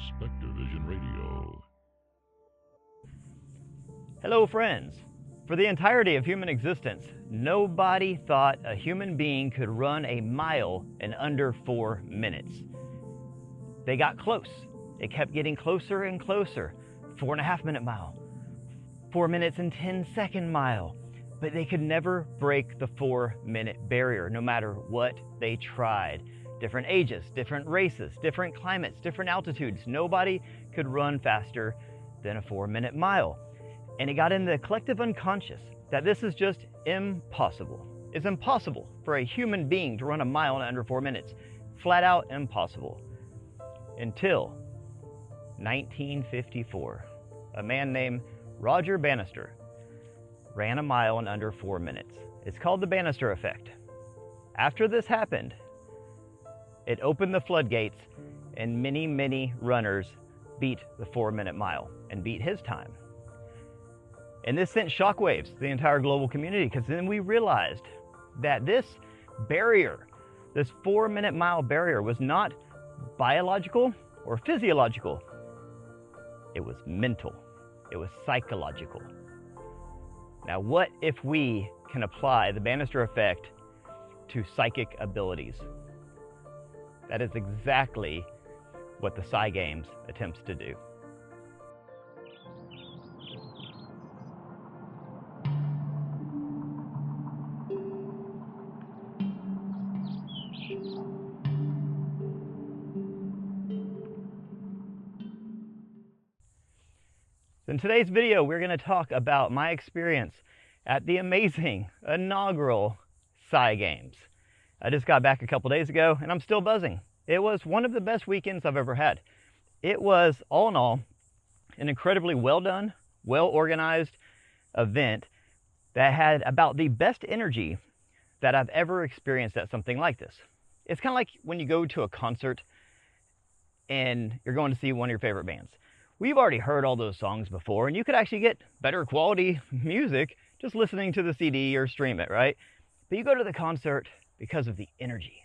Spectrovision Radio. Hello friends. For the entirety of human existence, nobody thought a human being could run a mile in under 4 minutes. They got close. It kept getting closer and closer. 4.5 minute mile, 4 minutes and 10-second mile. But they could never break the 4-minute barrier, no matter what they tried. Different ages, different races, different climates, different altitudes. Nobody could run faster than a 4-minute mile. And it got in the collective unconscious that this is just impossible. It's impossible for a human being to run a mile in under 4 minutes. Flat out impossible. Until 1954, a man named Roger Bannister ran a mile in under 4 minutes. It's called the Bannister Effect. After this happened, it opened the floodgates and many runners beat the 4-minute mile and beat his time. And this sent shockwaves to the entire global community, because then we realized that this barrier, this 4-minute mile barrier, was not biological or physiological. It was mental. It was psychological. Now, what if we can apply the Bannister Effect to psychic abilities? That is exactly what the SAI Games attempts to do. In today's video, we're going to talk about my experience at the amazing inaugural SAI Games. I just got back a couple days ago and I'm still buzzing. It was one of the best weekends I've ever had. It was, all in all, an incredibly well done, well organized event that had about the best energy that I've ever experienced at something like this. It's kind of like when you go to a concert and you're going to see one of your favorite bands. We've already heard all those songs before, and you could actually get better quality music just listening to the CD or stream it, right? But you go to the concert because of the energy,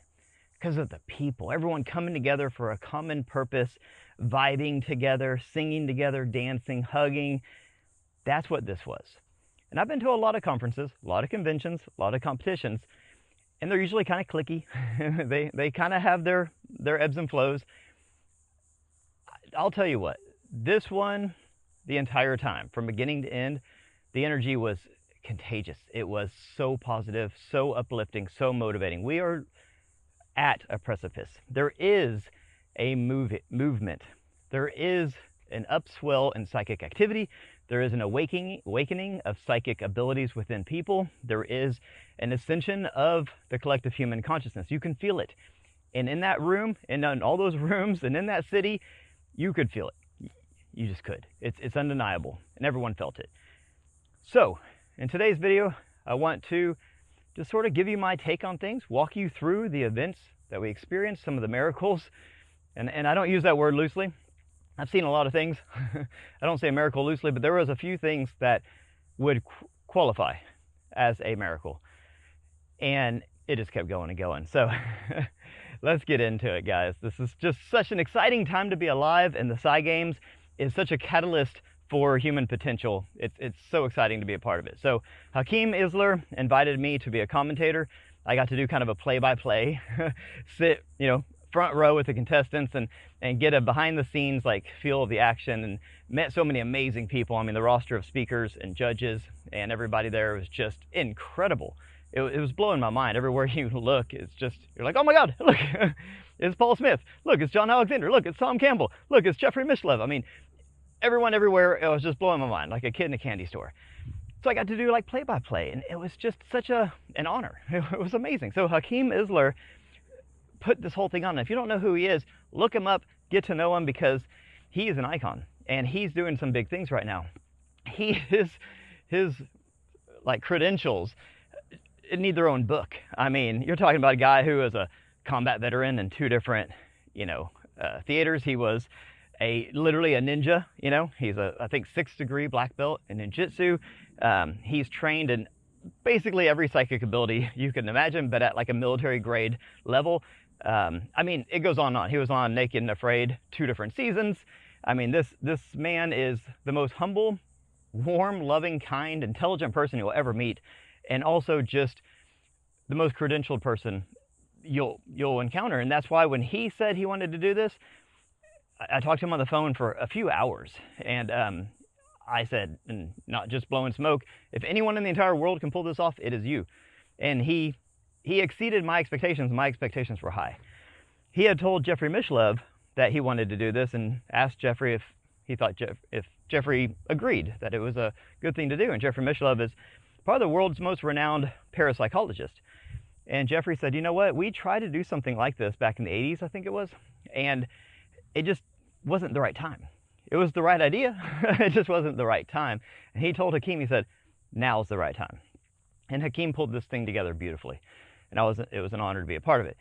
because of the people, everyone coming together for a common purpose, vibing together, singing together, dancing, hugging. That's what this was. And I've been to a lot of conferences, a lot of conventions, a lot of competitions, and they're usually kind of cliquey. they kind of have their ebbs and flows. I'll tell you what, this one, the entire time, from beginning to end, the energy was contagious. It was so positive, so uplifting, so motivating. We are at a precipice. There is a movement. There is an upswell in psychic activity. There is an awakening of psychic abilities within people. There is an ascension of the collective human consciousness. You can feel it. And in that room, and in all those rooms, and in that city, you could feel it. You just could. It's undeniable, and everyone felt it. So, in today's video, I want to just sort of give you my take on things, walk you through the events that we experienced, some of the miracles, and I don't use that word loosely. I've seen a lot of things. I don't say miracle loosely, but there was a few things that would qualify as a miracle, and it just kept going and going. So, let's get into it, guys. This is just such an exciting time to be alive, and the SAI Games is such a catalyst for human potential. It's so exciting to be a part of it. So Hakeem Isler invited me to be a commentator. I got to do kind of a play-by-play, sit, front row with the contestants and get a behind-the-scenes feel of the action, and met so many amazing people. I mean, the roster of speakers and judges and everybody there was just incredible. It was blowing my mind. Everywhere you look, it's just, you're like, oh my God, look, it's Paul Smith. Look, it's John Alexander. Look, it's Tom Campbell. Look, it's Jeffrey Mishlev. I mean, everyone everywhere, it was just blowing my mind, like a kid in a candy store. So I got to do play-by-play, and it was just such an honor. It was amazing. So Hakeem Isler put this whole thing on. And if you don't know who he is, look him up, get to know him, because he is an icon, and he's doing some big things right now. His credentials need their own book. I mean, you're talking about a guy who is a combat veteran in 2 different, theaters. He was literally a ninja. He's I think 6th degree black belt in ninjutsu. He's trained in basically every psychic ability you can imagine, but at a military grade level. I mean, it goes on and on. He was on Naked and Afraid 2 different seasons. I mean, this man is the most humble, warm, loving, kind, intelligent person you'll ever meet, and also just the most credentialed person you'll encounter. And that's why when he said he wanted to do this, I talked to him on the phone for a few hours, and I said, and not just blowing smoke, if anyone in the entire world can pull this off, it is you. And he exceeded my expectations. My expectations were high. He had told Jeffrey Mishlove that he wanted to do this, and asked Jeffrey if he thought if Jeffrey agreed that it was a good thing to do. And Jeffrey Mishlove is probably the world's most renowned parapsychologist. And Jeffrey said, you know what, we tried to do something like this back in the 80s, I think it was, and it just wasn't the right time. It was the right idea, it just wasn't the right time. And he told Hakeem, he said, now's the right time. And Hakeem pulled this thing together beautifully. And it was an honor to be a part of it.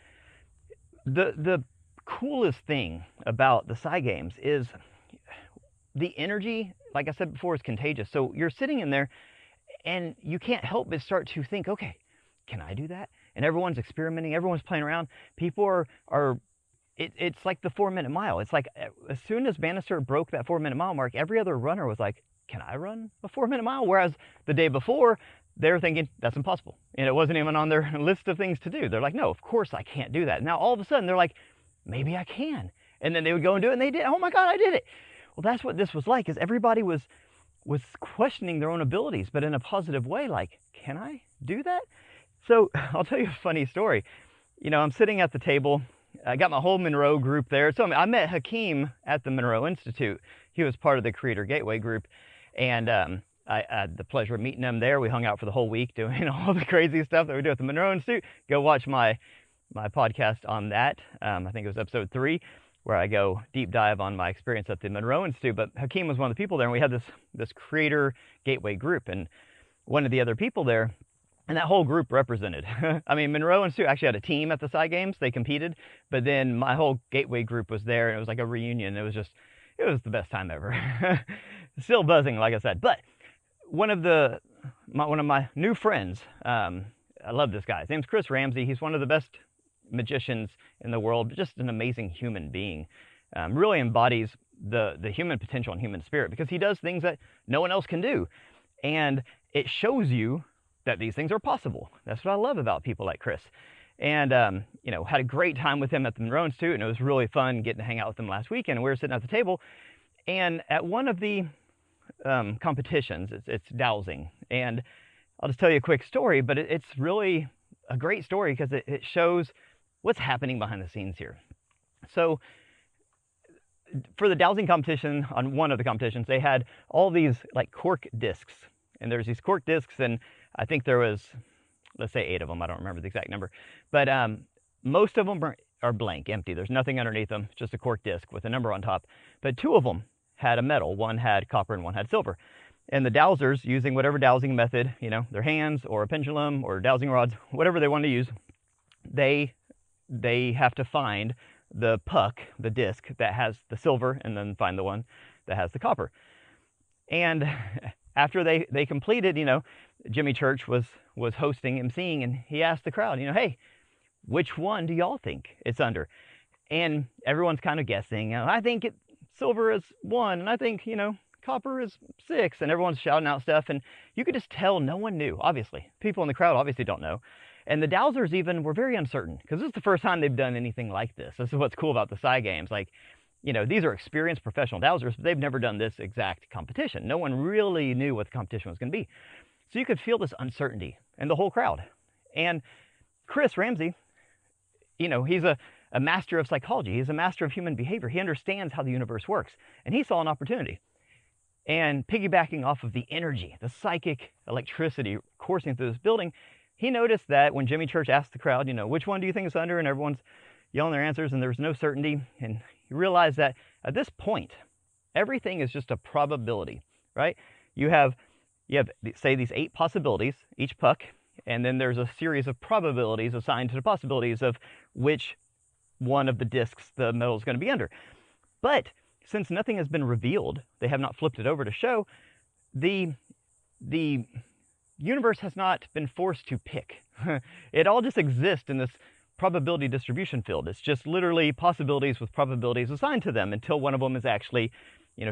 The coolest thing about the SAI Games is the energy, like I said before, is contagious. So you're sitting in there and you can't help but start to think, okay, can I do that? And everyone's experimenting, everyone's playing around. People are it's like the 4-minute mile. It's like as soon as Banister broke that 4-minute mile mark, every other runner was like, can I run a 4-minute mile? Whereas the day before, they were thinking, that's impossible. And it wasn't even on their list of things to do. They're like, no, of course I can't do that. Now all of a sudden, they're like, maybe I can. And then they would go and do it, and they did. Oh my God, I did it. Well, that's what this was like, is everybody was questioning their own abilities, but in a positive way, like, can I do that? So I'll tell you a funny story. You know, I'm sitting at the table. I got my whole Monroe group there. So I met Hakeem at the Monroe Institute. He was part of the Creator Gateway group. And I had the pleasure of meeting him there. We hung out for the whole week doing all the crazy stuff that we do at the Monroe Institute. Go watch my podcast on that. I think it was episode 3, where I go deep dive on my experience at the Monroe Institute. But Hakeem was one of the people there, and we had this Creator Gateway group. And one of the other people there, and that whole group represented. I mean, Monroe Institute actually had a team at the SAI Games. They competed, but then my whole Gateway group was there, and it was like a reunion. It was the best time ever. Still buzzing, like I said. But one of my new friends, I love this guy. His name's Chris Ramsey. He's one of the best magicians in the world, just an amazing human being. Really embodies the human potential and human spirit, because he does things that no one else can do. And it shows you that these things are possible. That's what I love about people like Chris. And, you know, had a great time with him at the Monroe Institute, and it was really fun getting to hang out with him last weekend. We were sitting at the table, and at one of the competitions, it's dowsing. And I'll just tell you a quick story, but it's really a great story because it shows what's happening behind the scenes here. So for the dowsing competition, on one of the competitions, they had all these like cork discs. And there's these cork discs, and I think there was, let's say 8 of them. I don't remember the exact number. But most of them are blank, empty. There's nothing underneath them, just a cork disc with a number on top. But 2 of them had a metal. One had copper and one had silver. And the dowsers, using whatever dowsing method, you know, their hands or a pendulum or dowsing rods, whatever they want to use, they have to find the puck, the disc that has the silver, and then find the one that has the copper. And after they completed, you know, Jimmy Church was hosting, emceeing, and he asked the crowd, you know, hey, which one do y'all think it's under? And everyone's kind of guessing. I think silver is 1, and I think, you know, copper is 6, and everyone's shouting out stuff, and you could just tell no one knew, obviously. People in the crowd obviously don't know. And the dowsers even were very uncertain, because this is the first time they've done anything like this. This is what's cool about the SAI Games. Like, you know, these are experienced professional dowsers, but they've never done this exact competition. No one really knew what the competition was going to be. So you could feel this uncertainty in the whole crowd. And Chris Ramsey, you know, he's a master of psychology. He's a master of human behavior. He understands how the universe works. And he saw an opportunity. And piggybacking off of the energy, the psychic electricity coursing through this building, he noticed that when Jimmy Church asked the crowd, you know, which one do you think it's under? And everyone's yelling their answers, and there's no certainty. And he realized that at this point, everything is just a probability, right? You have, say, these 8 possibilities, each puck, and then there's a series of probabilities assigned to the possibilities of which one of the discs the metal is going to be under. But since nothing has been revealed, they have not flipped it over to show, the universe has not been forced to pick. It all just exists in this probability distribution field. It's just literally possibilities with probabilities assigned to them until one of them is actually,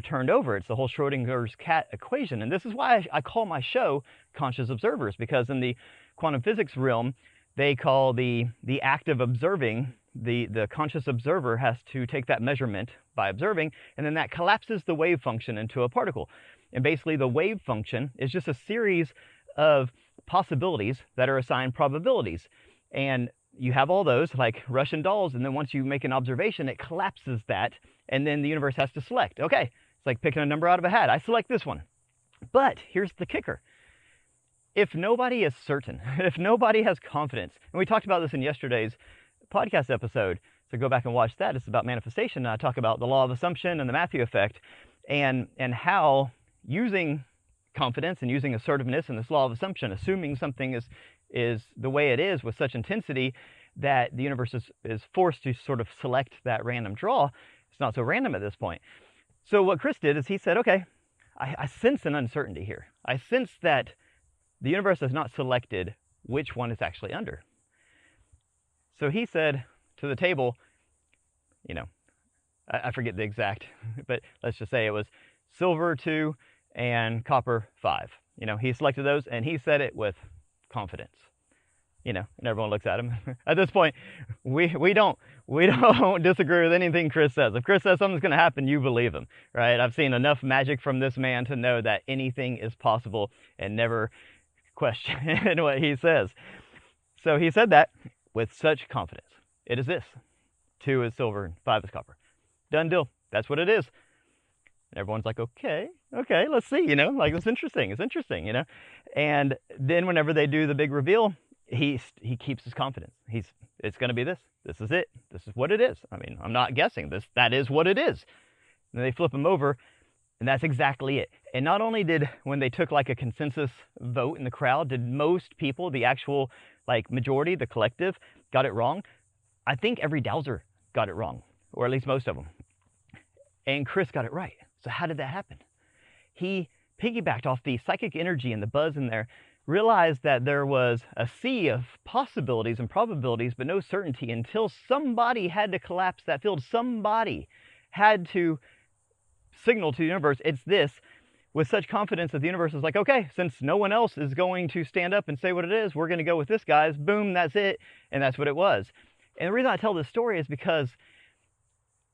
turned over. It's the whole Schrodinger's cat equation. And this is why I call my show Conscious Observers, because in the quantum physics realm, they call the act of observing, the conscious observer has to take that measurement by observing, and then that collapses the wave function into a particle. And basically the wave function is just a series of possibilities that are assigned probabilities. And you have all those like Russian dolls, and then once you make an observation, it collapses that, and then the universe has to select. Okay, it's like picking a number out of a hat. I select this one. But here's the kicker. If nobody is certain, if nobody has confidence, and we talked about this in yesterday's podcast episode, so go back and watch that. It's about manifestation. I talk about the law of assumption and the Matthew effect, and how using confidence and using assertiveness and this law of assumption, assuming something is the way it is with such intensity that the universe is forced to sort of select that random draw. It's not so random at this point. So what Chris did is he said, okay, I sense an uncertainty here. I sense that the universe has not selected which one is actually under. So he said to the table, I forget the exact, but let's just say it was silver 2 and copper 5. He selected those and he said it with confidence. And everyone looks at him. At this point, we don't disagree with anything Chris says. If Chris says something's going to happen, you believe him, right? I've seen enough magic from this man to know that anything is possible and never question what he says. So he said that with such confidence. It is this. 2 is silver and 5 is copper. Done deal. That's what it is. And everyone's like, okay, let's see, like it's interesting, And then whenever they do the big reveal, he keeps his confidence. It's going to be this. This is it. This is what it is. I mean, I'm not guessing. That is what it is. And they flip him over, and that's exactly it. And not only did, when they took like a consensus vote in the crowd, did most people, the actual like majority, the collective, got it wrong. I think every dowser got it wrong, or at least most of them. And Chris got it right. So how did that happen? He piggybacked off the psychic energy and the buzz in there, realized that there was a sea of possibilities and probabilities, but no certainty, until somebody had to collapse that field. Somebody had to signal to the universe, it's this, with such confidence that the universe is like, okay, since no one else is going to stand up and say what it is, we're going to go with this, guys. Boom, that's it. And that's what it was. And the reason I tell this story is because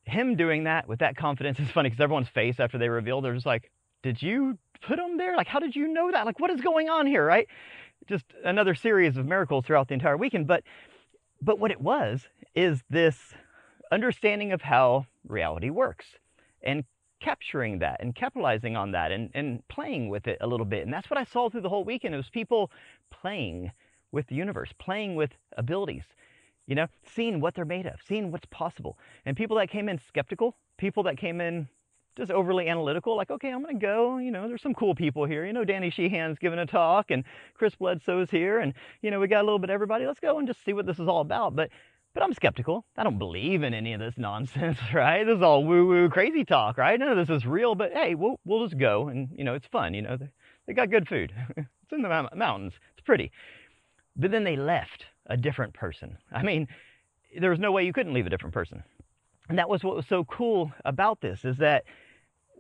him doing that with that confidence is funny, because everyone's face after they reveal, they're just like, did you put them there? Like, how did you know that? Like, what is going on here, right? Just another series of miracles throughout the entire weekend. But what it was is this understanding of how reality works, and capturing that and capitalizing on that, and playing with it a little bit. And that's what I saw through the whole weekend. It was people playing with the universe, playing with abilities, seeing what they're made of, seeing what's possible. And people that came in skeptical, people that came in just overly analytical, like, okay, I'm going to go, there's some cool people here. Danny Sheehan's giving a talk, and Chris Bledsoe's here, and, we got a little bit of everybody. Let's go and just see what this is all about. But I'm skeptical. I don't believe in any of this nonsense, right? This is all woo-woo crazy talk, right? None of this is real, but hey, we'll just go, and, it's fun, they got good food. It's in the mountains. It's pretty. But then they left a different person. I mean, there was no way you couldn't leave a different person. And that was what was so cool about this, is that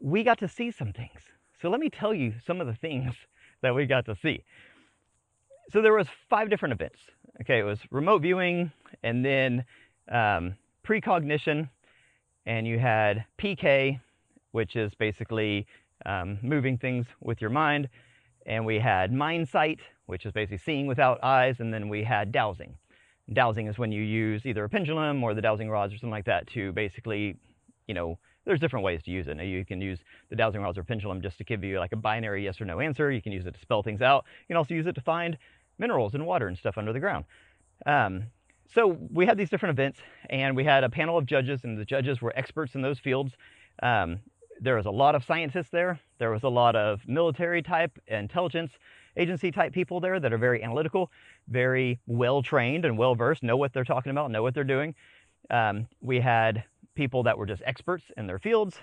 we got to see some things. So let me tell you some of the things that we got to see. So there was 5 different events. Okay, it was remote viewing, and then precognition, and you had PK, which is basically moving things with your mind, and we had Mindsight, which is basically seeing without eyes, and then we had dowsing. Dowsing is when you use either a pendulum or the dowsing rods or something like that to basically, there's different ways to use it. Now, you can use the dowsing rods or pendulum just to give you like a binary yes or no answer. You can use it to spell things out. You can also use it to find minerals and water and stuff under the ground. So we had these different events, and we had a panel of judges, and the judges were experts in those fields. There was a lot of scientists there. There was a lot of military type, intelligence agency type people there that are very analytical, very well trained and well versed, know what they're talking about, know what they're doing. We had people that were just experts in their fields.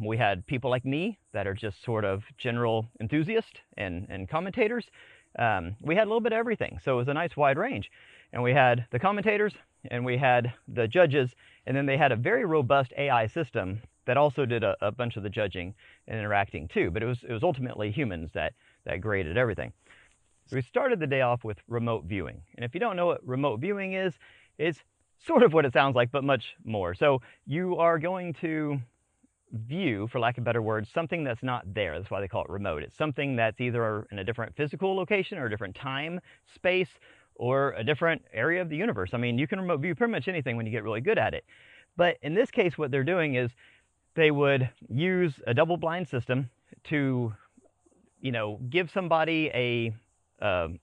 We had people like me that are just sort of general enthusiasts and commentators. We had a little bit of everything, so it was a nice wide range. and we had the commentators, and we had the judges, and then they had a very robust AI system that also did a bunch of the judging and interacting too. But it was ultimately humans that graded everything. So we started the day off with remote viewing. And if you don't know what remote viewing is, it's sort of what it sounds like, but much more. So you are going to view, for lack of better words, something that's not there. That's why they call it remote. It's something that's either in a different physical location or a different time, space, or a different area of the universe. I mean, you can remote view pretty much anything when you get really good at it. But in this case, what they're doing is they would use a double-blind system to, give somebody a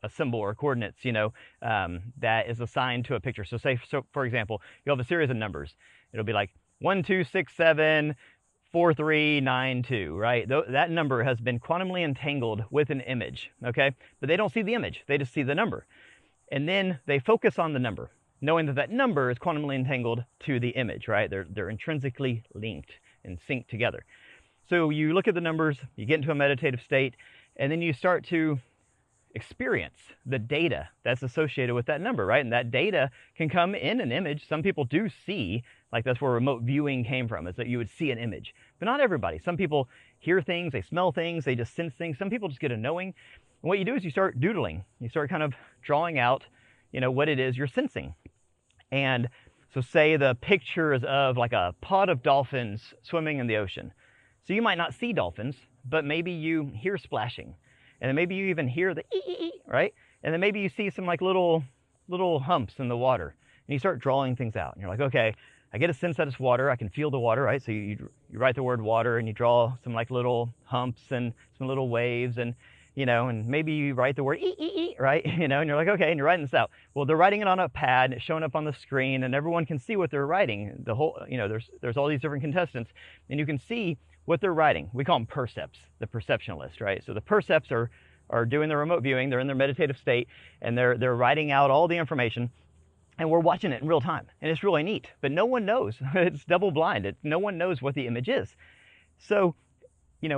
symbol or coordinates, that is assigned to a picture. So say, for example, you have a series of numbers. It'll be like 1, 2, 6, 7, 4, 3, 9, 2, right? That number has been quantumly entangled with an image, okay? But they don't see the image, they just see the number. And then they focus on the number, knowing that number is quantumly entangled to the image, right? They're intrinsically linked and synced together. So you look at the numbers, you get into a meditative state, and then you start to experience the data that's associated with that number, right? And that data can come in an image. Some people do see, like that's where remote viewing came from, is that you would see an image. But not everybody. Some people hear things, they smell things, they just sense things. Some people just get a knowing. And what you do is you start doodling. You start kind of drawing out, what it is you're sensing. And so say the picture is of like a pod of dolphins swimming in the ocean. So you might not see dolphins, but maybe you hear splashing. And then maybe you even hear the ee, right? And then maybe you see some like little humps in the water. And you start drawing things out. And you're like, okay, I get a sense that it's water. I can feel the water, right? So you write the word water and you draw some like little humps and some little waves and, and maybe you write the word ee, right? And you're like, okay, and you're writing this out. Well, they're writing it on a pad, it's showing up on the screen, and everyone can see what they're writing. The whole, there's all these different contestants, and you can see what they're writing. We call them percepts, the perceptionalists, right? So the percepts are doing the remote viewing, they're in their meditative state, and they're writing out all the information, and we're watching it in real time, and it's really neat, but no one knows. It's double blind. No one knows what the image is. So,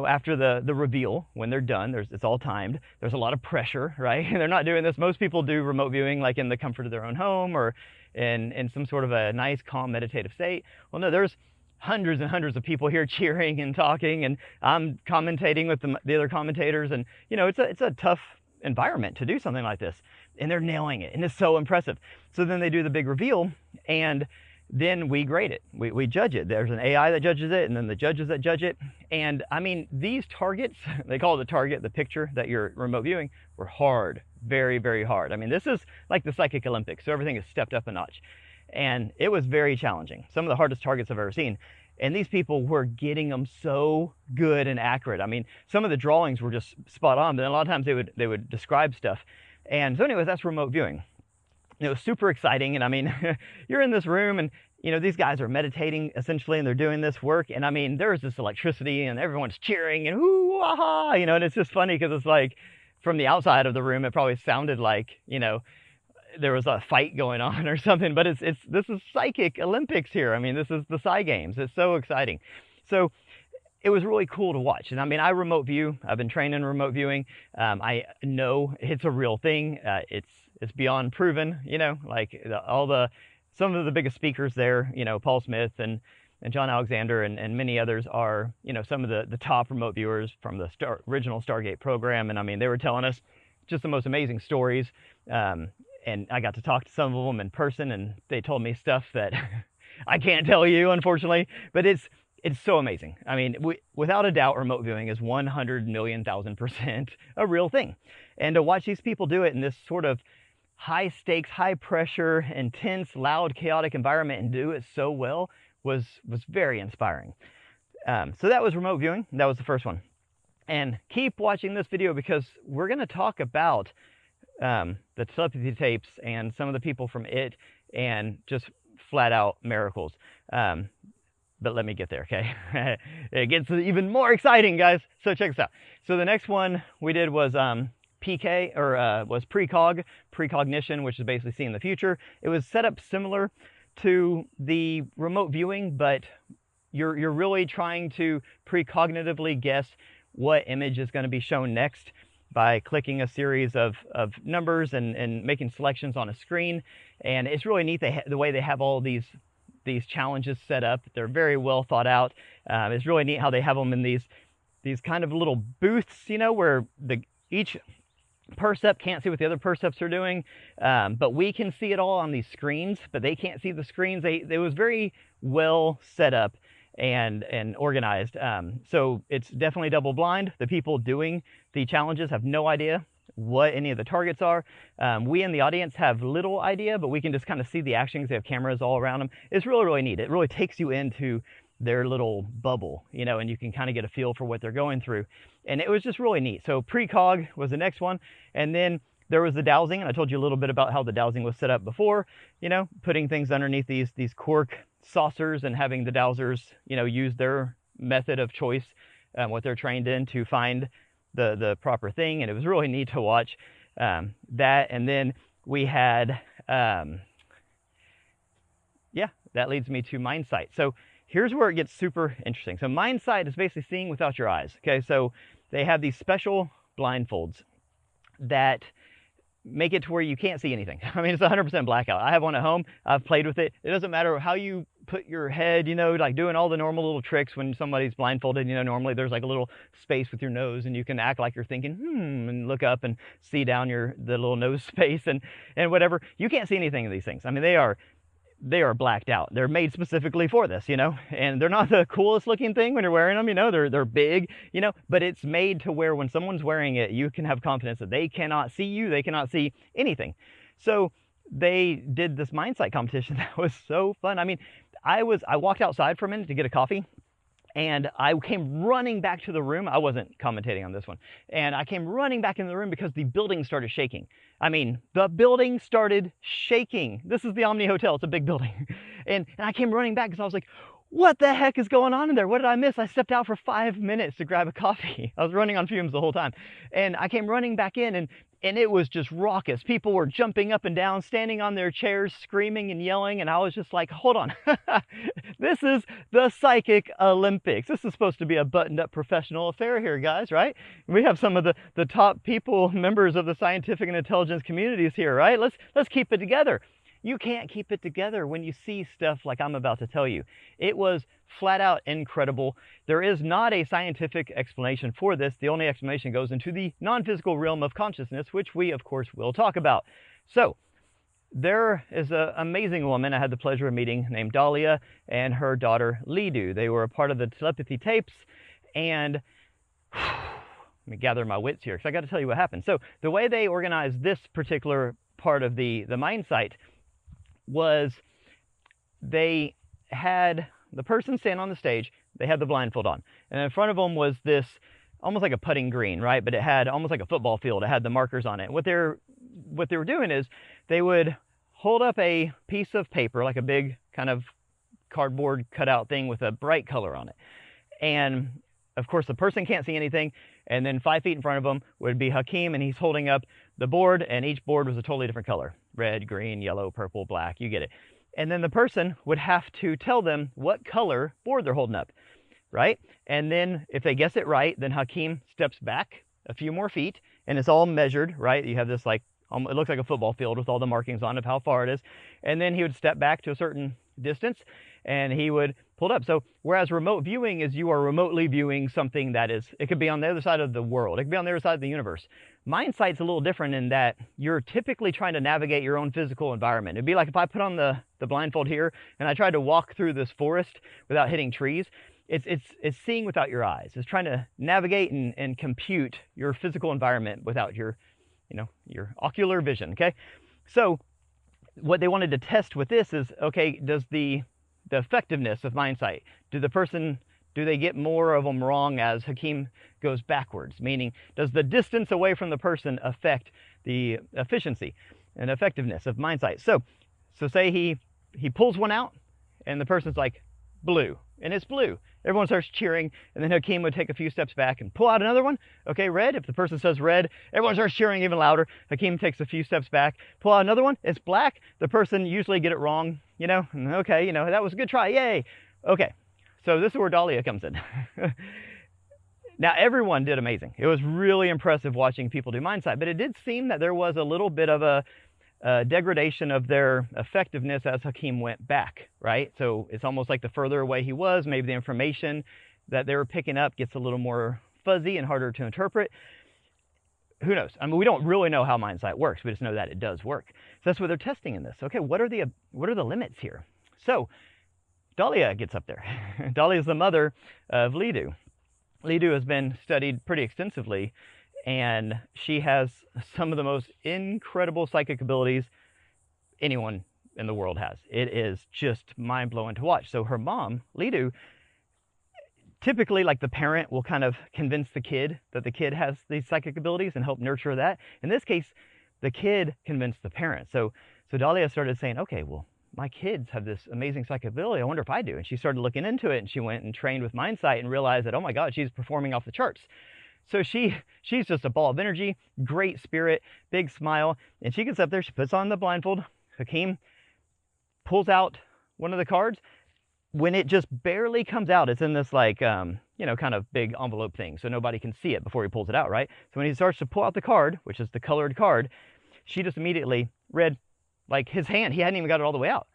after the reveal, when they're done, it's all timed. There's a lot of pressure, right? They're not doing this. Most people do remote viewing like in the comfort of their own home or in some sort of a nice, calm, meditative state. Well, no, there's hundreds and hundreds of people here cheering and talking, and I'm commentating with the other commentators, and it's a tough environment to do something like this, and they're nailing it, and it's so impressive. So then they do the big reveal, and then we grade it. We judge it. There's an AI that judges it, and then the judges that judge it. And I mean, these targets, they call it the target, the picture that you're remote viewing, were hard, very, very hard. I mean, this is like the Psychic Olympics, so everything is stepped up a notch. And it was very challenging. Some of the hardest targets I've ever seen. And these people were getting them so good and accurate. I mean, some of the drawings were just spot on, but a lot of times they would describe stuff. And so anyways, that's remote viewing. It was super exciting. And I mean, you're in this room and, these guys are meditating essentially, and they're doing this work. And I mean, there's this electricity and everyone's cheering and ooh, aha, and it's just funny because it's like from the outside of the room, it probably sounded like, there was a fight going on or something, but this is Psychic Olympics here. I mean, this is the SAI Games. It's so exciting. So it was really cool to watch. And I mean, I remote view. I've been trained in remote viewing. I know it's a real thing. It's beyond proven, like some of the biggest speakers there, Paul Smith and John Alexander and many others are, some of the top remote viewers from the original Stargate program. And I mean, they were telling us just the most amazing stories. And I got to talk to some of them in person, and they told me stuff that I can't tell you, unfortunately, but it's so amazing. I mean, without a doubt, remote viewing is 100,000,000% a real thing. And to watch these people do it in this sort of high stakes, high pressure, intense, loud, chaotic environment and do it so well was very inspiring. So that was remote viewing. That was the first one. And keep watching this video because we're going to talk about the telepathy tapes and some of the people from it and just flat out miracles. But let me get there, okay? It gets even more exciting, guys. So check this out. So the next one we did was PK, or was precognition, which is basically seeing the future. It was set up similar to the remote viewing, but you're really trying to precognitively guess what image is going to be shown next. by clicking a series of numbers and making selections on a screen. And it's really neat the way they have all these challenges set up. They're very well thought out. It's really neat how they have them in these kind of little booths, you know, where each percept can't see what the other percepts are doing, but we can see it all on these screens, but they can't see the screens. It was very well set up and organized. So it's definitely double blind. The people doing the challenges have no idea what any of the targets are. We in the audience have little idea, but we can just kind of see the action because they have cameras all around them. It's really, really neat. It really takes you into their little bubble, you know, and you can kind of get a feel for what they're going through. And it was just really neat. So precog was the next one. And then there was the dowsing. And I told you a little bit about how the dowsing was set up before, you know, putting things underneath these cork saucers and having the dowsers, you know, use their method of choice, what they're trained in to find the proper thing. And it was really neat to watch that. And then we had, yeah, that leads me to Mindsight. So here's where it gets super interesting. So Mindsight is basically seeing without your eyes. Okay, so they have these special blindfolds that make it to where you can't see anything. I mean, it's 100% blackout. I have one at home. I've played with it. It doesn't matter how you put your head, you know, like doing all the normal little tricks when somebody's blindfolded. You know, normally there's like a little space with your nose and you can act like you're thinking, and look up and see down the little nose space and whatever. You can't see anything of these things. I mean, they are blacked out. They're made specifically for this, you know, and they're not the coolest looking thing when you're wearing them, you know, they're big, you know, but it's made to where when someone's wearing it, you can have confidence that they cannot see you, they cannot see anything. So they did this Mindsight competition that was so fun. I mean, I walked outside for a minute to get a coffee, and I came running back to the room. I wasn't commentating on this one. And I came running back into the room because the building started shaking. I mean, the building started shaking. This is the Omni Hotel. It's a big building. And I came running back because I was like, what the heck is going on in there? What did I miss? I stepped out for 5 minutes to grab a coffee. I was running on fumes the whole time. And I came running back in, and it was just raucous. People were jumping up and down, standing on their chairs, screaming and yelling. And I was just like, hold on. This is the Psychic Olympics. This is supposed to be a buttoned up professional affair here, guys, right? We have some of the top people, members of the scientific and intelligence communities here, right? Let's keep it together. You can't keep it together when you see stuff like I'm about to tell you. It was flat out incredible. There is not a scientific explanation for this. The only explanation goes into the non-physical realm of consciousness, which we, of course, will talk about. So there is an amazing woman I had the pleasure of meeting named Dahlia and her daughter Lidu. They were a part of the Telepathy tapes, and let me gather my wits here because I got to tell you what happened. So the way they organized this particular part of the Mindsight was they had the person stand on the stage, they had the blindfold on, and in front of them was this almost like a putting green, right? But it had almost like a football field. It had the markers on it. What they were doing is they would hold up a piece of paper, like a big kind of cardboard cutout thing with a bright color on it. And of course, the person can't see anything. And then 5 feet in front of them would be Hakeem, and he's holding up the board, and each board was a totally different color. Red, green, yellow, purple, black, you get it. And then the person would have to tell them what color board they're holding up, right? And then if they guess it right, then Hakeem steps back a few more feet, and it's all measured, right? You have this like, it looks like a football field with all the markings on it of how far it is. And then he would step back to a certain distance, and he would pull it up. So whereas remote viewing is you are remotely viewing something that is, it could be on the other side of the world. It could be on the other side of the universe. Mindsight's a little different in that you're typically trying to navigate your own physical environment. It'd be like if I put on the blindfold here and I tried to walk through this forest without hitting trees. It's seeing without your eyes. It's trying to navigate and compute your physical environment without your, your ocular vision, okay? So what they wanted to test with this is, okay, does the effectiveness of Mindsight, do they get more of them wrong as Hakeem goes backwards? Meaning, does the distance away from the person affect the efficiency and effectiveness of Mindsight? So say he pulls one out, and the person's like, blue, and it's blue. Everyone starts cheering, and then Hakeem would take a few steps back and pull out another one. Okay, red. If the person says red, everyone starts cheering even louder. Hakeem takes a few steps back, pull out another one. It's black. The person usually get it wrong, okay, that was a good try, yay. Okay, so this is where Dahlia comes in. Now, everyone did amazing. It was really impressive watching people do Mindsight, but it did seem that there was a little bit of a degradation of their effectiveness as Hakeem went back, right? So it's almost like the further away he was, maybe the information that they were picking up gets a little more fuzzy and harder to interpret. Who knows? I mean, we don't really know how Mindsight works. We just know that it does work. So that's what they're testing in this. Okay, what are the limits here? So Dahlia gets up there. Dahlia is the mother of Lidu. Lidu has been studied pretty extensively, and she has some of the most incredible psychic abilities anyone in the world has. It is just mind-blowing to watch. So her mom, Lidu, typically, like, the parent will kind of convince the kid that the kid has these psychic abilities and help nurture that. In this case, the kid convinced the parent. So Dahlia started saying, okay, well, my kids have this amazing psychic ability. I wonder if I do. And she started looking into it, and she went and trained with Mindsight and realized that, oh my God, she's performing off the charts. So she's just a ball of energy, great spirit, big smile. And she gets up there, she puts on the blindfold. Hakeem pulls out one of the cards. When it just barely comes out, it's in this, like, you know, kind of big envelope thing, so nobody can see it before he pulls it out, right? So when he starts to pull out the card, which is the colored card, she just immediately read, like, his hand. He hadn't even got it all the way out.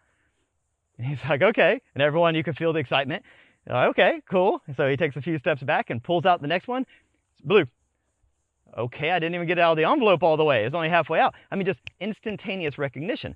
And he's like, okay. And everyone, you can feel the excitement. Like, okay, cool. So he takes a few steps back and pulls out the next one. It's blue. Okay, I didn't even get it out of the envelope all the way. It's only halfway out. I mean, just instantaneous recognition.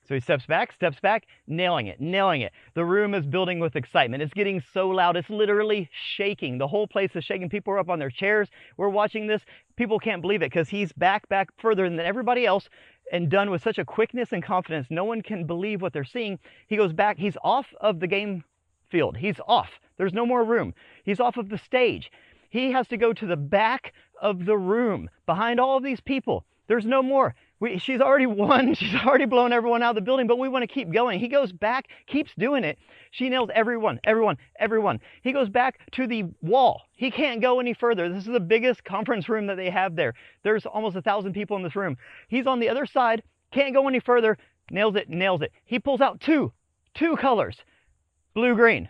So he steps back, nailing it. The room is building with excitement. It's getting so loud, it's literally shaking. The whole place is shaking. People are up on their chairs. We're watching this. People can't believe it because he's back further than everybody else and done with such a quickness and confidence. No one can believe what they're seeing. He goes back. He's off of the game field. He's off. There's no more room. He's off of the stage. He has to go to the back of the room behind all of these people. There's no more. She's already won. She's already blown everyone out of the building, but we want to keep going. He goes back, keeps doing it. She nails everyone. He goes back to the wall. He can't go any further. This is the biggest conference room that they have there. There's almost 1,000 people in this room. He's on the other side, can't go any further, nails it. He pulls out two colors, blue, green,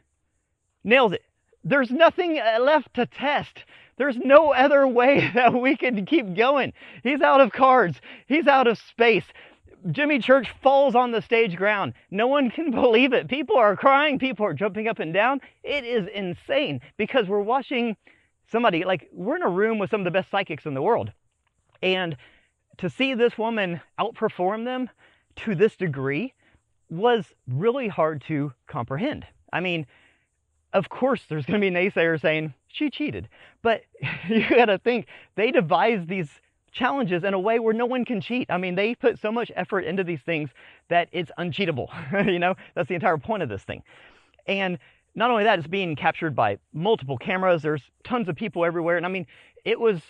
nails it. There's nothing left to test. There's no other way that we can keep going. He's out of cards. He's out of space. Jimmy Church falls on the stage ground. No one can believe it. People are crying. People are jumping up and down. It is insane because we're watching somebody, like, we're in a room with some of the best psychics in the world. And to see this woman outperform them to this degree was really hard to comprehend. I mean, of course, there's going to be naysayers saying she cheated, but you got to think they devised these challenges in a way where no one can cheat. I mean, they put so much effort into these things that it's uncheatable. You know, that's the entire point of this thing. And not only that, it's being captured by multiple cameras. There's tons of people everywhere. And I mean, it was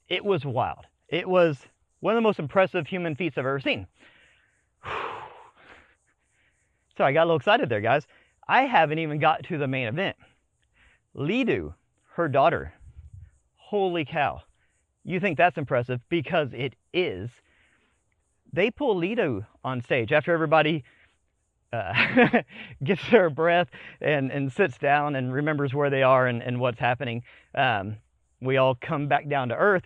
wild. It was one of the most impressive human feats I've ever seen. So I got a little excited there, guys. I haven't even got to the main event. Lidu, her daughter. Holy cow. You think that's impressive? Because it is. They pull Lidu on stage after everybody gets their breath and sits down and remembers where they are and what's happening. We all come back down to earth.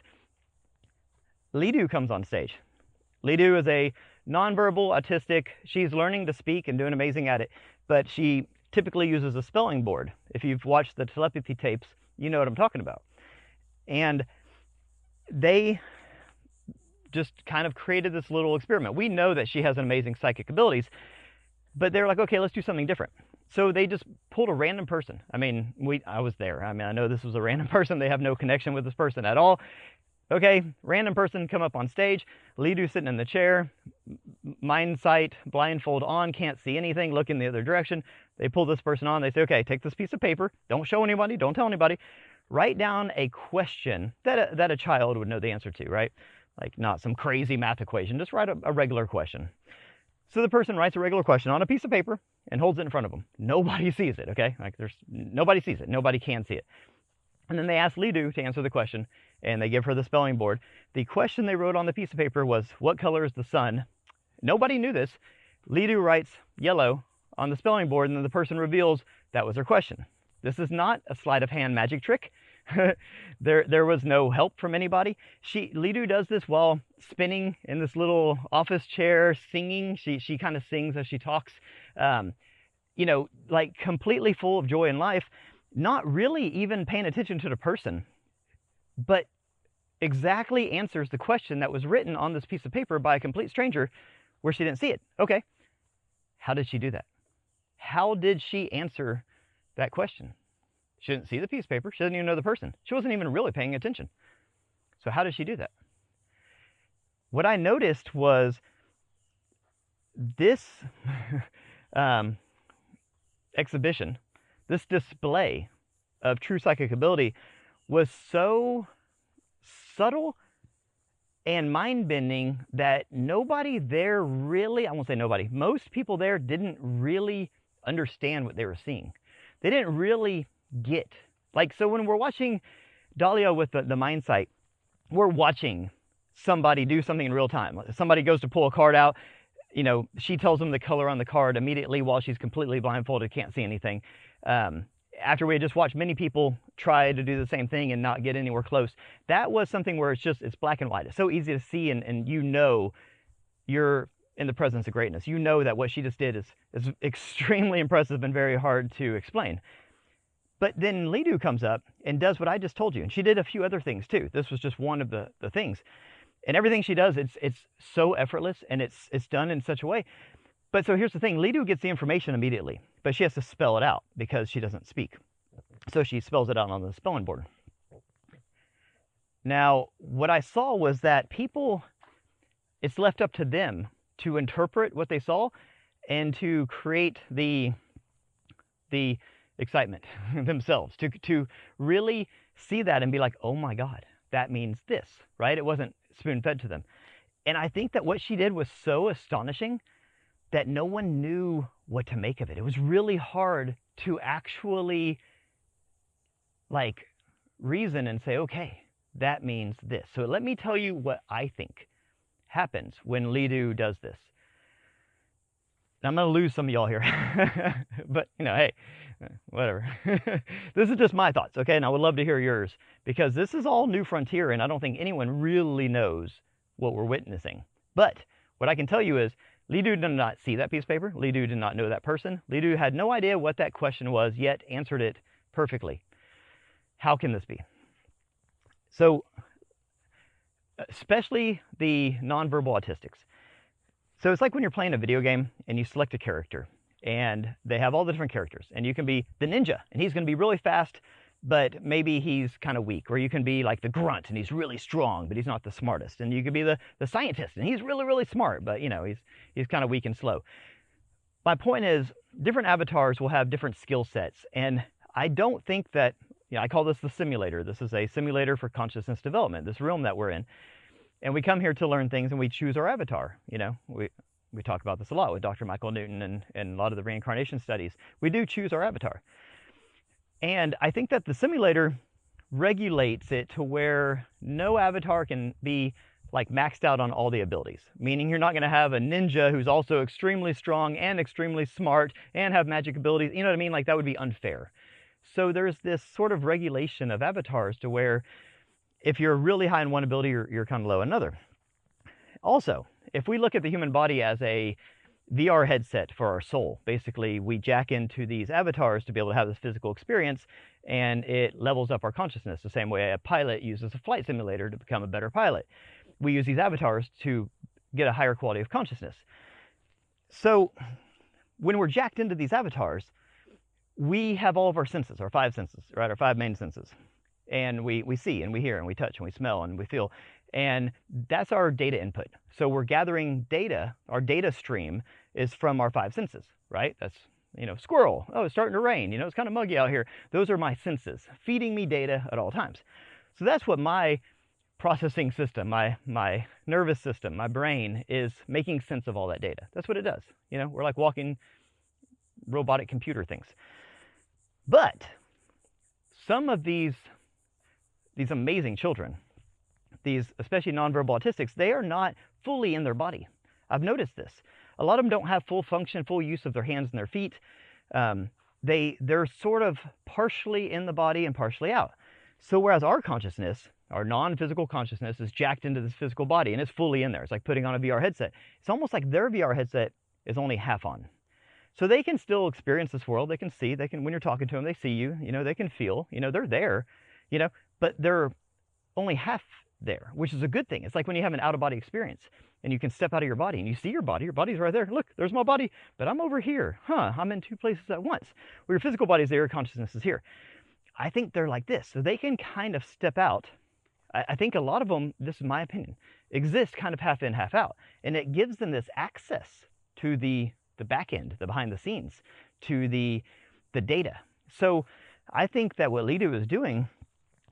Lidu comes on stage. Lidu is a nonverbal autistic. She's learning to speak and doing amazing at it, but she typically uses a spelling board. If you've watched the Telepathy tapes, you know what I'm talking about. And they just kind of created this little experiment. We know that she has amazing psychic abilities, but they're like, okay, let's do something different. So they just pulled a random person. I mean, I was there. I mean, I know this was a random person. They have no connection with this person at all. Okay, random person come up on stage. Lidu sitting in the chair, Mindsight, blindfold on, can't see anything, look in the other direction. They pull this person on. They say, okay, take this piece of paper. Don't show anybody. Don't tell anybody. Write down a question that a child would know the answer to, right? Like not some crazy math equation. Just write a regular question. So the person writes a regular question on a piece of paper and holds it in front of them. Nobody sees it, okay? Like nobody sees it. Nobody can see it. And then they ask Lidu to answer the question, and they give her the spelling board. The question they wrote on the piece of paper was, what color is the sun? Nobody knew this. Lidu writes yellow on the spelling board, and then the person reveals that was her question. This is not a sleight of hand magic trick. There was no help from anybody. Lidu does this while spinning in this little office chair, singing. She kind of sings as she talks, you know, like completely full of joy in life, not really even paying attention to the person, but exactly answers the question that was written on this piece of paper by a complete stranger where she didn't see it. Okay, how did she do that? How did she answer that question? She didn't see the piece of paper. She doesn't even know the person. She wasn't even really paying attention. So how did she do that? What I noticed was this exhibition, this display of true psychic ability was so subtle and mind-bending that nobody there really, I won't say nobody, most people there didn't really understand what they were seeing. They didn't really get, like, so when we're watching Dahlia with the Mindsight, we're watching somebody do something in real time. Somebody goes to pull a card out, you know, she tells them the color on the card immediately while she's completely blindfolded, can't see anything. After we had just watched many people try to do the same thing and not get anywhere close, that was something where it's black and white. It's so easy to see, and you know you're in the presence of greatness. You know that what she just did is extremely impressive and very hard to explain. But then Lidu comes up and does what I just told you, and she did a few other things too. This was just one of the things. And everything she does, it's so effortless, and it's done in such a way. But so here's the thing, Lidu gets the information immediately, but she has to spell it out because she doesn't speak. So she spells it out on the spelling board. Now, what I saw was that people, it's left up to them to interpret what they saw and to create the excitement themselves, to really see that and be like, oh my God, that means this, right? It wasn't spoon-fed to them. And I think that what she did was so astonishing that no one knew what to make of it. It was really hard to actually like reason and say, okay, that means this. So let me tell you what I think happens when Lidu does this. Now, I'm going to lose some of y'all here, but you know, hey, whatever. This is just my thoughts, okay? And I would love to hear yours, because this is all new frontier, and I don't think anyone really knows what we're witnessing. But what I can tell you is Lidu did not see that piece of paper. Lidu did not know that person. Lidu had no idea what that question was, yet answered it perfectly. How can this be? So, especially the nonverbal autistics. So it's like when you're playing a video game and you select a character, and they have all the different characters, and you can be the ninja, and he's going to be really fast, but maybe he's kind of weak. Or you can be like the grunt, and he's really strong, but he's not the smartest. And you could be the scientist, and he's really, really smart, but you know, he's kind of weak and slow. My point is, different avatars will have different skill sets, and I don't think that, you know, I call this the simulator. This is a simulator for consciousness development, this realm that we're in. And we come here to learn things, and we choose our avatar. You know, we talk about this a lot with Dr. Michael Newton and a lot of the reincarnation studies. We do choose our avatar. And I think that the simulator regulates it to where no avatar can be like maxed out on all the abilities. Meaning you're not going to have a ninja who's also extremely strong and extremely smart and have magic abilities. You know what I mean? Like, that would be unfair. So there's this sort of regulation of avatars to where if you're really high in one ability, you're kind of low in another. Also, if we look at the human body as a VR headset for our soul, basically we jack into these avatars to be able to have this physical experience, and it levels up our consciousness the same way a pilot uses a flight simulator to become a better pilot. We use these avatars to get a higher quality of consciousness. So when we're jacked into these avatars, we have all of our senses, our five senses, right? Our five main senses. And we see, and we hear, and we touch, and we smell, and we feel. And that's our data input. So we're gathering data. Our data stream is from our five senses, right? That's, you know, squirrel. Oh, it's starting to rain. You know, it's kind of muggy out here. Those are my senses feeding me data at all times. So that's what my processing system, my nervous system, my brain is making sense of all that data. That's what it does. You know, we're like walking robotic computer things. But some of these amazing children, these especially nonverbal autistics, they are not fully in their body. I've noticed this. A lot of them don't have full function, full use of their hands and their feet. They're sort of partially in the body and partially out. So whereas our consciousness, our non-physical consciousness, is jacked into this physical body and it's fully in there. It's like putting on a VR headset. It's almost like their VR headset is only half on. So they can still experience this world. They can see, when you're talking to them, they see you, they can feel, they're there, but they're only half there, which is a good thing. It's like when you have an out-of-body experience and you can step out of your body and you see your body's right there. Look, there's my body, but I'm over here. I'm in two places at once. Well, your physical body is there, your consciousness is here. I think they're like this. So they can kind of step out. I think a lot of them, this is my opinion, exist kind of half in, half out. And it gives them this access to the back end, the behind the scenes, to the data. So I think that what Lidu was doing,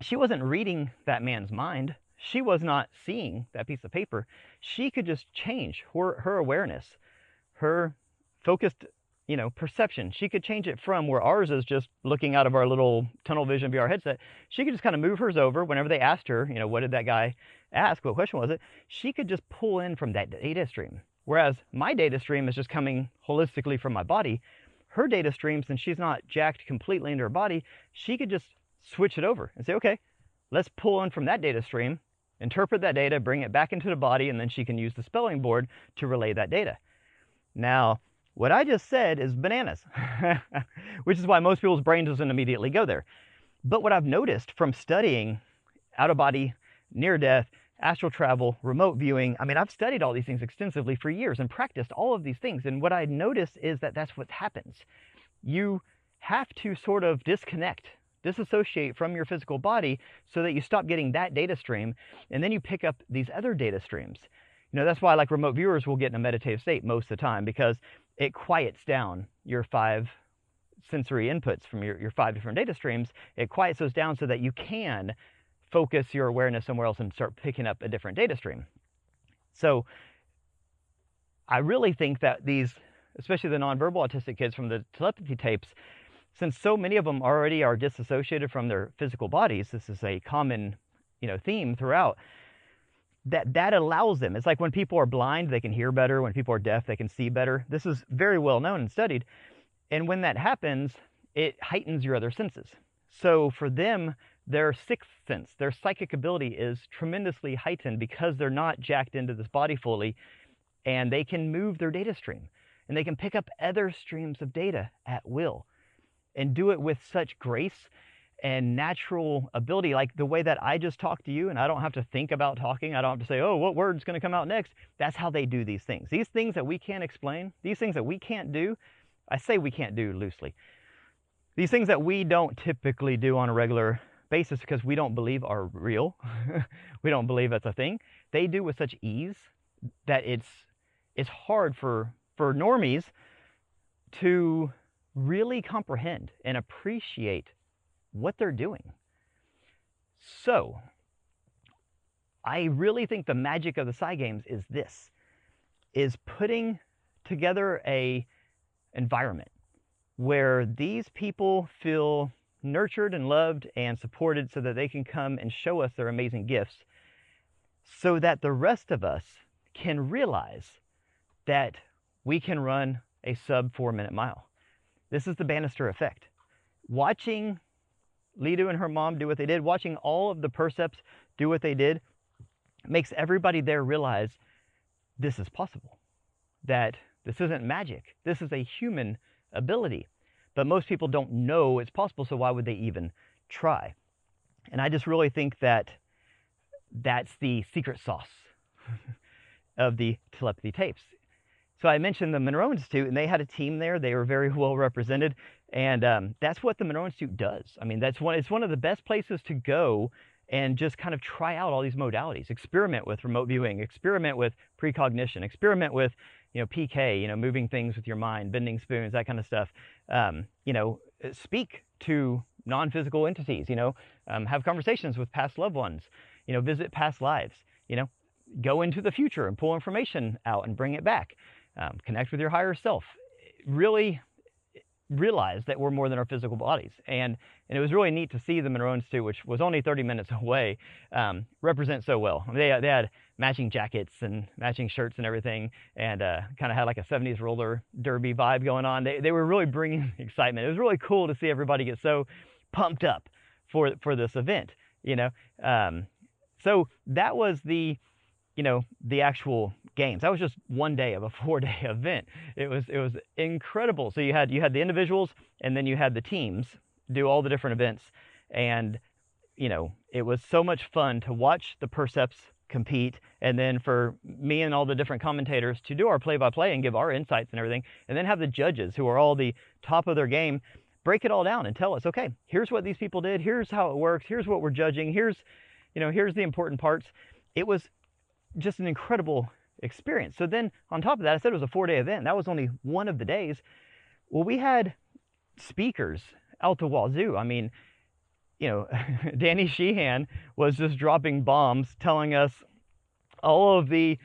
she wasn't reading that man's mind. She was not seeing that piece of paper. She could just change her awareness, her focused, perception. She could change it from where ours is just looking out of our little tunnel vision VR headset. She could just kind of move hers over whenever they asked her, what did that guy ask? What question was it? She could just pull in from that data stream. Whereas my data stream is just coming holistically from my body. Her data stream, since she's not jacked completely into her body, she could just switch it over and say, okay, let's pull in from that data stream, interpret that data, bring it back into the body, and then she can use the spelling board to relay that data. Now, what I just said is bananas, which is why most people's brain doesn't immediately go there. But what I've noticed from studying out-of-body, near-death, astral travel, remote viewing, I've studied all these things extensively for years and practiced all of these things. And what I noticed is that that's what happens. You have to sort of disassociate from your physical body so that you stop getting that data stream, and then you pick up these other data streams. That's why like remote viewers will get in a meditative state most of the time, because it quiets down your 5 sensory inputs from your 5 different data streams. It quiets those down so that you can focus your awareness somewhere else and start picking up a different data stream. So I really think that these, especially the nonverbal autistic kids from the telepathy tapes, since so many of them already are disassociated from their physical bodies, this is a common, theme throughout, that allows them. It's like when people are blind, they can hear better. When people are deaf, they can see better. This is very well known and studied. And when that happens, it heightens your other senses. So for them, their sixth sense, their psychic ability is tremendously heightened because they're not jacked into this body fully, and they can move their data stream, and they can pick up other streams of data at will and do it with such grace and natural ability, like the way that I just talked to you, and I don't have to think about talking. I don't have to say, oh, what word's going to come out next? That's how they do these things. These things that we can't explain, these things that we can't do, I say we can't do loosely. These things that we don't typically do on a regular basis because we don't believe are real, we don't believe that's a thing, they do with such ease that it's hard for normies to really comprehend and appreciate what they're doing. So I really think the magic of the SAI Games is this, is putting together a environment where these people feel nurtured and loved and supported so that they can come and show us their amazing gifts, so that the rest of us can realize that we can run a sub 4-minute mile. This is the Bannister Effect. Watching Lidu and her mom do what they did, watching all of the percepts do what they did, makes everybody there realize this is possible, that this isn't magic. This is a human ability. But most people don't know it's possible, so why would they even try? And I just really think that that's the secret sauce of the telepathy tapes. So I mentioned the Monroe Institute, and they had a team there. They were very well represented, and that's what the Monroe Institute does. It's one of the best places to go and just kind of try out all these modalities, experiment with remote viewing, experiment with precognition, experiment with PK, moving things with your mind, bending spoons, that kind of stuff. Speak to non-physical entities, have conversations with past loved ones, visit past lives, go into the future and pull information out and bring it back, connect with your higher self, really realize that we're more than our physical bodies. And it was really neat to see the Monroe Institute, which was only 30 minutes away, represent so well. They had matching jackets and matching shirts and everything, and kind of had like a 70s roller derby vibe going on. They were really bringing excitement. It was really cool to see everybody get so pumped up for this event. you know. So that was the, the actual games. That was just one day of a 4-day event. It was incredible. So you had the individuals, and then you had the teams do all the different events, and it was so much fun to watch the perceps compete, and then for me and all the different commentators to do our play-by-play and give our insights and everything, and then have the judges, who are all the top of their game, break it all down and tell us, okay, here's what these people did, here's how it works, here's what we're judging, here's the important parts. It was just an incredible experience. So then on top of that, I said it was a 4-day event. That was only one of the days. Well, we had speakers out the wazoo. I mean, Danny Sheehan was just dropping bombs, telling us all of the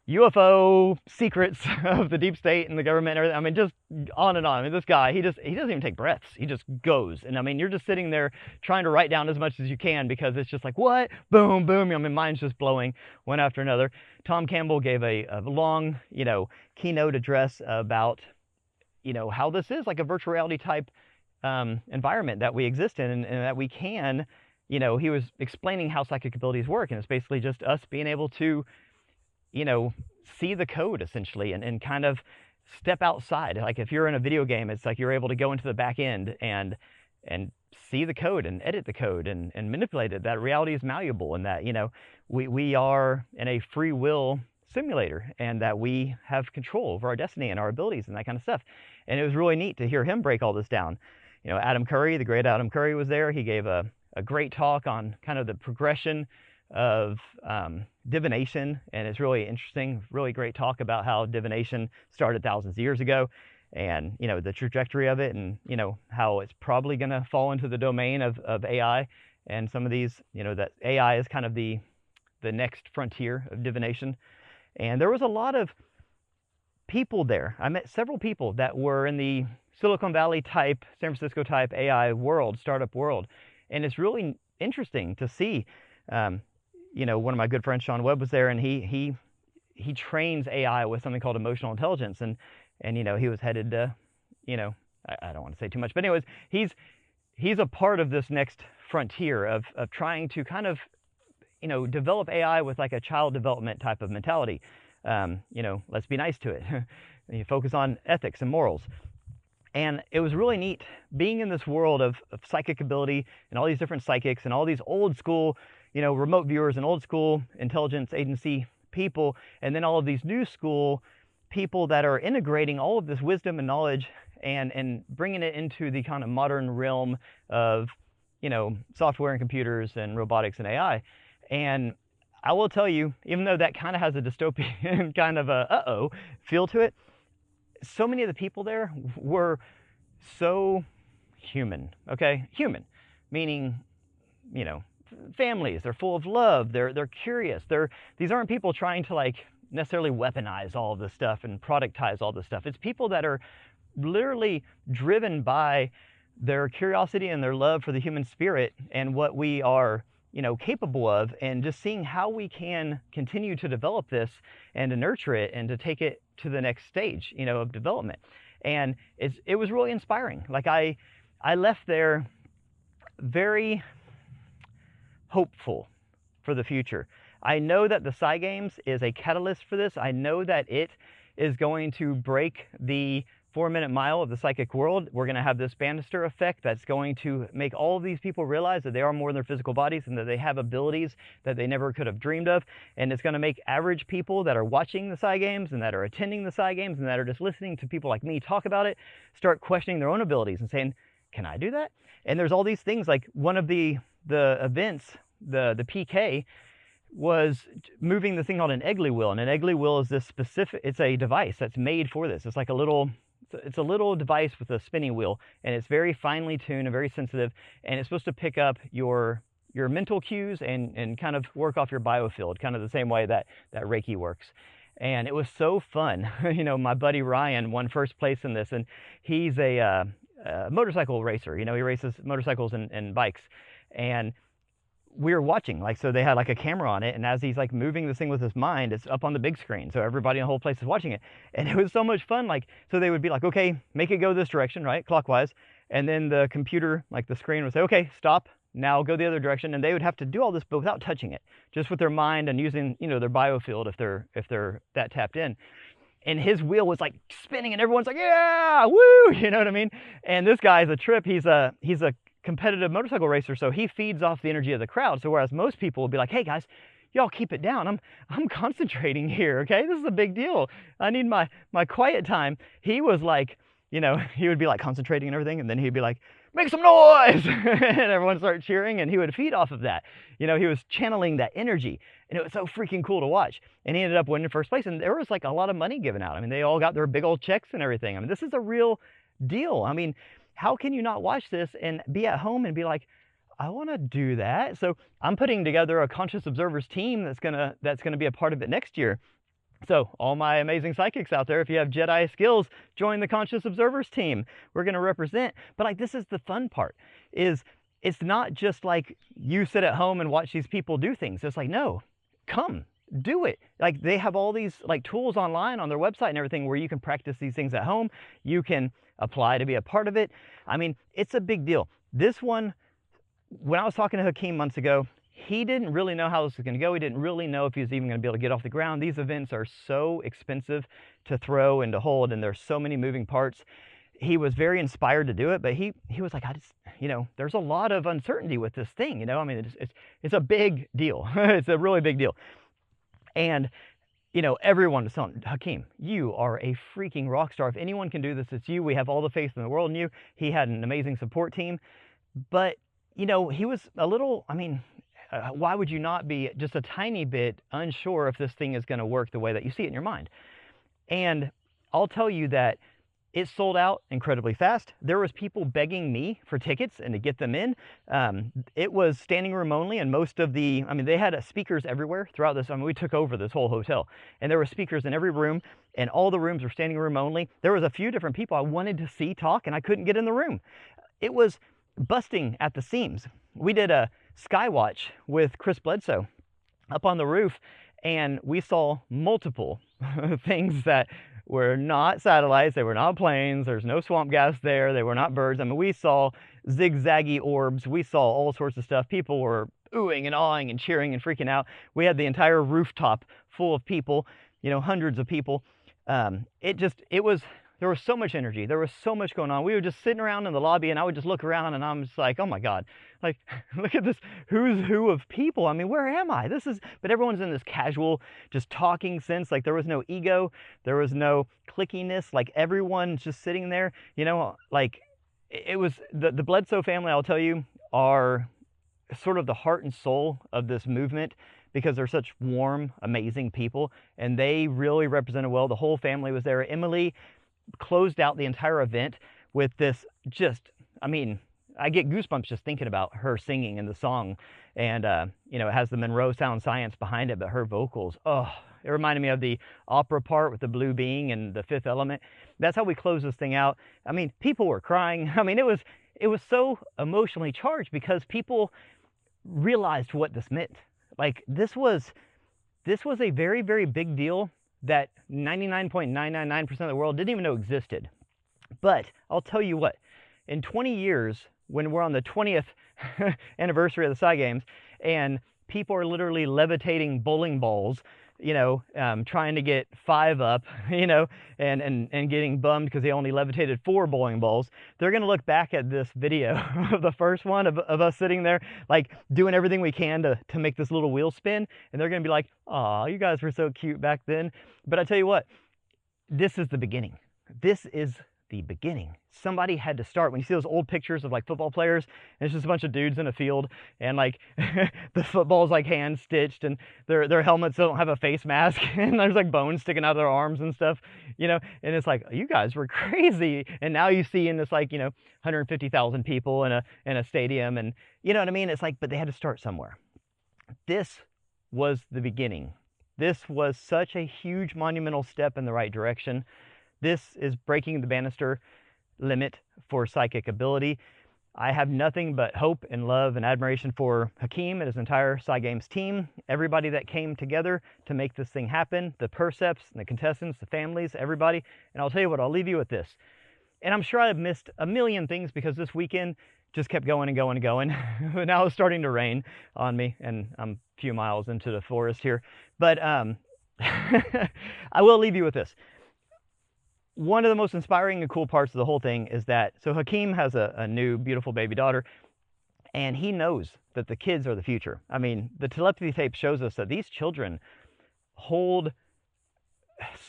UFO secrets of the deep state and the government and everything. I mean, just on and on. I mean, this guy, he doesn't even take breaths. He just goes. And I mean, you're just sitting there trying to write down as much as you can, because it's just like, what? Boom, boom. I mean, mine's just blowing one after another. Tom Campbell gave a long, keynote address about, how this is like a virtual reality type environment that we exist in, and that we can, he was explaining how psychic abilities work. And it's basically just us being able to, see the code essentially, and kind of step outside. Like if you're in a video game, it's like you're able to go into the back end and see the code and edit the code and manipulate it. That reality is malleable, and that, we are in a free will simulator, and that we have control over our destiny and our abilities and that kind of stuff. And it was really neat to hear him break all this down. Adam Curry, the great Adam Curry, was there. He gave a great talk on kind of the progression of divination, and it's really interesting, really great talk about how divination started thousands of years ago, and the trajectory of it, and how it's probably going to fall into the domain of AI, and some of these, that AI is kind of the next frontier of divination. And there was a lot of people there. I met several people that were in the Silicon Valley type, San Francisco type AI world, startup world, and it's really interesting to see. One of my good friends, Sean Webb, was there, and he trains AI with something called emotional intelligence, and he was headed to, I don't want to say too much, but anyways, he's a part of this next frontier of trying to kind of, develop AI with like a child development type of mentality. Let's be nice to it. You focus on ethics and morals. And it was really neat being in this world of psychic ability, and all these different psychics, and all these old school, remote viewers, and old school intelligence agency people, and then all of these new school people that are integrating all of this wisdom and knowledge and bringing it into the kind of modern realm of, software and computers and robotics and AI. And I will tell you, even though that kind of has a dystopian kind of a uh-oh feel to it, so many of the people there were so human, okay? Human, meaning, families. They're full of love. They're curious. These aren't people trying to like necessarily weaponize all of this stuff and productize all this stuff. It's people that are literally driven by their curiosity and their love for the human spirit and what we are, capable of, and just seeing how we can continue to develop this and to nurture it and to take it to the next stage, of development. And it was really inspiring. Like I left there very hopeful for the future. I know that the SAI Games is a catalyst for this. I know that it is going to break the 4-minute mile of the psychic world. We're going to have this Bannister Effect that's going to make all of these people realize that they are more than their physical bodies, and that they have abilities that they never could have dreamed of. And it's going to make average people that are watching the SAI Games, and that are attending the SAI Games, and that are just listening to people like me talk about it, start questioning their own abilities and saying, can I do that? And there's all these things, like one of the events, the PK, was moving the thing called an Egley wheel. And an Egley wheel is this specific, it's a device that's made for this. It's like a little device with a spinning wheel, and it's very finely tuned and very sensitive, and it's supposed to pick up your mental cues and kind of work off your biofield, kind of the same way that Reiki works. And it was so fun. My buddy Ryan won first place in this, and he's a motorcycle racer. He races motorcycles and bikes, and we were watching, so they had like a camera on it, and as he's like moving this thing with his mind, it's up on the big screen, so everybody in the whole place is watching it. And it was so much fun. So they would be like, okay, make it go this direction, right, clockwise, and then the computer, the screen, would say, okay, stop, now go the other direction, and they would have to do all this, but without touching it, just with their mind and using, you know, their biofield if they're that tapped in. And his wheel was like spinning, and everyone's like, yeah, woo, you know what I mean? And this guy's a trip. He's a competitive motorcycle racer, so he feeds off the energy of the crowd. So whereas most people will be like, hey guys, y'all keep it down. I'm concentrating here, okay? This is a big deal. I need my quiet time. He was like, you know, he would be like concentrating and everything, and then he'd be like, make some noise, and everyone started cheering, and he would feed off of that. You know, he was channeling that energy, and it was so freaking cool to watch. And he ended up winning first place, and there was like a lot of money given out. I mean, they all got their big old checks and everything. I mean, this is a real deal. I mean, how can you not watch this and be at home and be like, I want to do that? So I'm putting together a Conscious Observers team that's gonna be a part of it next year. So all my amazing psychics out there, if you have Jedi skills, join the Conscious Observers team. We're going to represent. But like, this is the fun part, is it's not just like you sit at home and watch these people do things. It's like, no, come do it. Like, they have all these like tools online on their website and everything where you can practice these things at home. You can apply to be a part of it. I mean, it's a big deal. This one, when I was talking to Hakeem months ago, he didn't really know how this was going to go. He didn't really know if he was even going to be able to get off the ground. These events are so expensive to throw and to hold, and there's so many moving parts. He was very inspired to do it, but he was like, I just, you know, there's a lot of uncertainty with this thing, you know. I mean, it's a big deal. It's a really big deal. And, you know, everyone was telling Hakeem, you are a freaking rock star. If anyone can do this, it's you. We have all the faith in the world in you. He had an amazing support team, but, you know, he was a little, I mean, why would you not be just a tiny bit unsure if this thing is going to work the way that you see it in your mind? And I'll tell you that it sold out incredibly fast. There was people begging me for tickets and to get them in. It was standing room only, and most of the, I mean, they had speakers everywhere throughout this. I mean, we took over this whole hotel, and there were speakers in every room, and all the rooms were standing room only. There was a few different people I wanted to see talk, and I couldn't get in the room. It was busting at the seams. We did a Skywatch with Chris Bledsoe up on the roof, and we saw multiple things that were not satellites, they were not planes, there's no swamp gas there, they were not birds. I mean, we saw zigzaggy orbs, we saw all sorts of stuff. People were oohing and awing and cheering and freaking out. We had the entire rooftop full of people, you know, hundreds of people. There was so much energy. There was so much going on. We were just sitting around in the lobby, and I would just look around, and I'm just like, oh my God, like, look at this who's who of people. I mean, where am I? But everyone's in this casual, just talking sense. Like, there was no ego. There was no clickiness. Like, everyone's just sitting there, you know, like, it was, the Bledsoe family, I'll tell you, are sort of the heart and soul of this movement, because they're such warm, amazing people, and they really represented well. The whole family was there. Emily closed out the entire event with this just, I mean, I get goosebumps just thinking about her singing in the song. And, you know, it has the Monroe Sound Science behind it, but her vocals, oh, it reminded me of the opera part with the blue being and the Fifth Element. That's how we close this thing out. I mean, people were crying. I mean, it was so emotionally charged because people realized what this meant. Like, this was a very, very big deal that 99.999% of the world didn't even know existed. But I'll tell you what, in 20 years, when we're on the 20th anniversary of the SAI Games, and people are literally levitating bowling balls, you know, trying to get 5 up, you know, and getting bummed because they only levitated 4 bowling balls, they're going to look back at this video of the first one of us sitting there, like, doing everything we can to make this little wheel spin, and they're going to be like, aw, you guys were so cute back then. But I tell you what, this is the beginning. This is the beginning. Somebody had to start. When you see those old pictures of like football players, and it's just a bunch of dudes in a field, and like the football's like hand stitched, and their helmets don't have a face mask, and there's like bones sticking out of their arms and stuff, you know, and it's like, you guys were crazy. And now you see in this, like, you know, 150,000 people in a stadium, and you know what I mean? It's like, but they had to start somewhere. This was the beginning. This was such a huge monumental step in the right direction. This is breaking the Banister limit for psychic ability. I have nothing but hope and love and admiration for Hakeem and his entire SAI Games team, everybody that came together to make this thing happen, the percepts and the contestants, the families, everybody. And I'll tell you what, I'll leave you with this. And I'm sure I've missed a million things because this weekend just kept going and going and going. Now it's starting to rain on me, and I'm a few miles into the forest here. But I will leave you with this. One of the most inspiring and cool parts of the whole thing is that, so Hakeem has a new beautiful baby daughter, and he knows that the kids are the future. I mean, the telepathy tape shows us that these children hold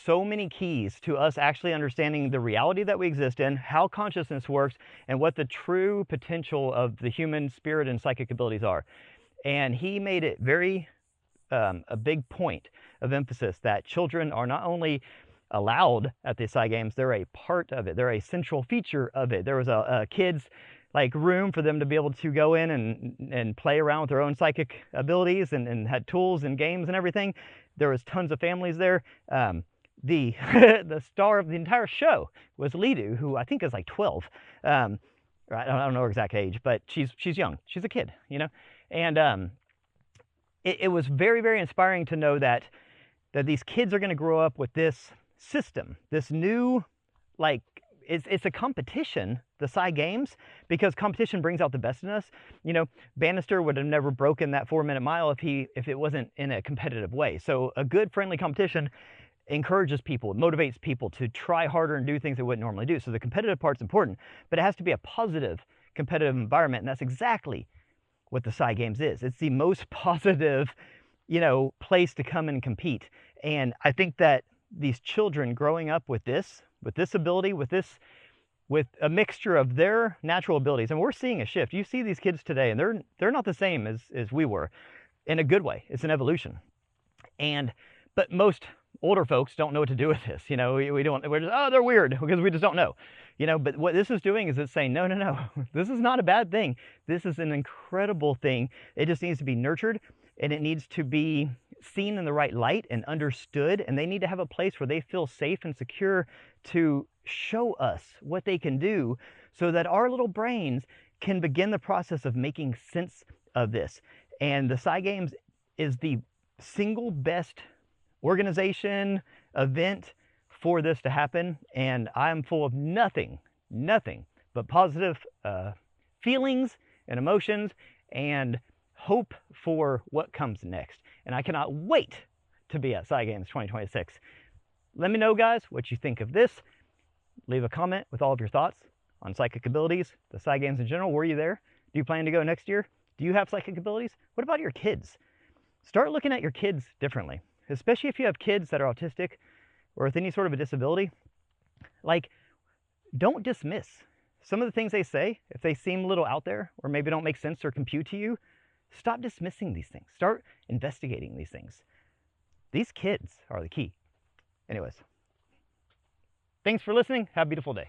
so many keys to us actually understanding the reality that we exist in, how consciousness works, and what the true potential of the human spirit and psychic abilities are. And he made it very a big point of emphasis that children are not only allowed at the SAI Games, they're a part of it. They're a central feature of it. There was a kids like room for them to be able to go in and play around with their own psychic abilities, and had tools and games and everything. There was tons of families there. The the star of the entire show was Lidu, who I think is like 12. I don't know her exact age, but she's young. She's a kid, you know. And it was very, very inspiring to know that these kids are going to grow up with this system, this new, like, it's a competition, the SAI Games, because competition brings out the best in us. You know, Bannister would have never broken that 4-minute mile if it wasn't in a competitive way. So a good, friendly competition encourages people, motivates people to try harder and do things they wouldn't normally do. So the competitive part's important, but it has to be a positive competitive environment, and that's exactly what the SAI Games is. It's the most positive, you know, place to come and compete. And I think that these children growing up with this ability, with a mixture of their natural abilities, and we're seeing a shift. You see these kids today, and they're not the same as we were, in a good way. It's an evolution. But most older folks don't know what to do with this. You know, we're just, oh, they're weird, because we just don't know. You know, but what this is doing is it's saying, no, this is not a bad thing. This is an incredible thing. It just needs to be nurtured, and it needs to be seen in the right light and understood, and they need to have a place where they feel safe and secure to show us what they can do, so that our little brains can begin the process of making sense of this. And the SAI Games is the single best organization, event for this to happen, and I'm full of nothing but positive feelings and emotions and hope for what comes next. And I cannot wait to be at SAI Games 2026. Let me know, guys, what you think of this. Leave a comment with all of your thoughts on psychic abilities, the SAI Games in general. Were you there? Do you plan to go next year? Do you have psychic abilities? What about your kids? Start looking at your kids differently, especially if you have kids that are autistic or with any sort of a disability. Like, don't dismiss some of the things they say. If they seem a little out there or maybe don't make sense or compute to you, stop dismissing these things. Start investigating these things. These kids are the key. Anyways, thanks for listening. Have a beautiful day.